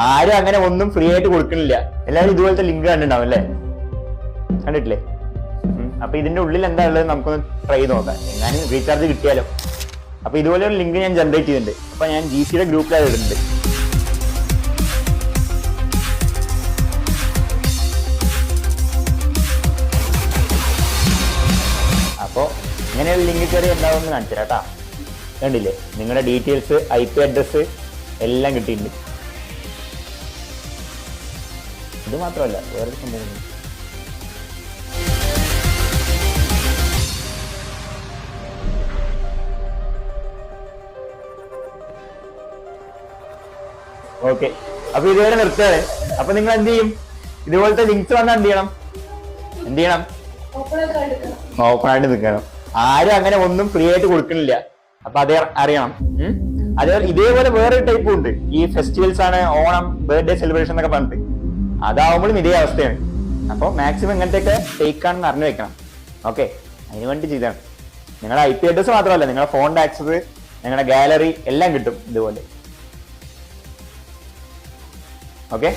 ആരും അങ്ങനെ ഒന്നും ഫ്രീ ആയിട്ട് കൊടുക്കണില്ല. എല്ലാവരും ഇതുപോലത്തെ ലിങ്ക് കണ്ടിട്ടുണ്ടാവും അല്ലേ? കണ്ടിട്ടില്ലേ? അപ്പൊ ഇതിന്റെ ഉള്ളിൽ എന്താ ഉള്ളത് നമുക്കൊന്ന് ട്രൈ ചെയ്ത് നോക്കാം. എങ്ങാനും റീചാർജ് കിട്ടിയാലോ. അപ്പൊ ഇതുപോലെ ഒരു ലിങ്ക് ഞാൻ ജനറേറ്റ് ചെയ്തിട്ടുണ്ട്. അപ്പൊ ഞാൻ GCയുടെ ഗ്രൂപ്പിൽ ഇടുന്നുണ്ട്. അപ്പോ ഇങ്ങനെയുള്ള ലിങ്ക് കയറി എന്താവുമെന്ന് കാണിച്ചു തരാം കേട്ടാ. കണ്ടില്ലേ? നിങ്ങളുടെ ഡീറ്റെയിൽസ്, IP അഡ്രസ് എല്ലാം കിട്ടിയിട്ടുണ്ട്. ഇത് മാത്രമല്ല, വേറൊരു സംഭവം. ഓക്കെ, അപ്പൊ ഇതുവരെ നിർത്തുകയാണ്. അപ്പൊ നിങ്ങൾ എന്ത് ചെയ്യും? ഇതുപോലത്തെ ലിങ്ക്സ് വന്നാൽ എന്ത് ചെയ്യണം? ഓപ്പൺ ആയിട്ട് നിൽക്കണം. ആരും അങ്ങനെ ഒന്നും ഫ്രീ ആയിട്ട് കൊടുക്കണില്ല. അപ്പൊ അത് അറിയണം. അതേപോലെ ഇതേപോലെ വേറൊരു ടൈപ്പും ഉണ്ട്. ഈ ഫെസ്റ്റിവൽസ് ആണ്, ഓണം, ബർത്ത്ഡേ സെലിബ്രേഷൻ എന്നൊക്കെ പറഞ്ഞിട്ട്. അതാവുമ്പോഴും ഇതേ അവസ്ഥയാണ്. അപ്പൊ മാക്സിമം ഇങ്ങനത്തെയൊക്കെ ഫേക്ക് ആണെന്ന് അറിഞ്ഞു വെക്കണം. ഓക്കെ, അതിന് വേണ്ടി ചെയ്താണ്. നിങ്ങളുടെ IP അഡ്രസ് മാത്രമല്ല, നിങ്ങളുടെ ഫോണിന്റെ ആക്സസ്, നിങ്ങളുടെ ഗാലറി എല്ലാം കിട്ടും ഇതുപോലെ. ഓക്കെ.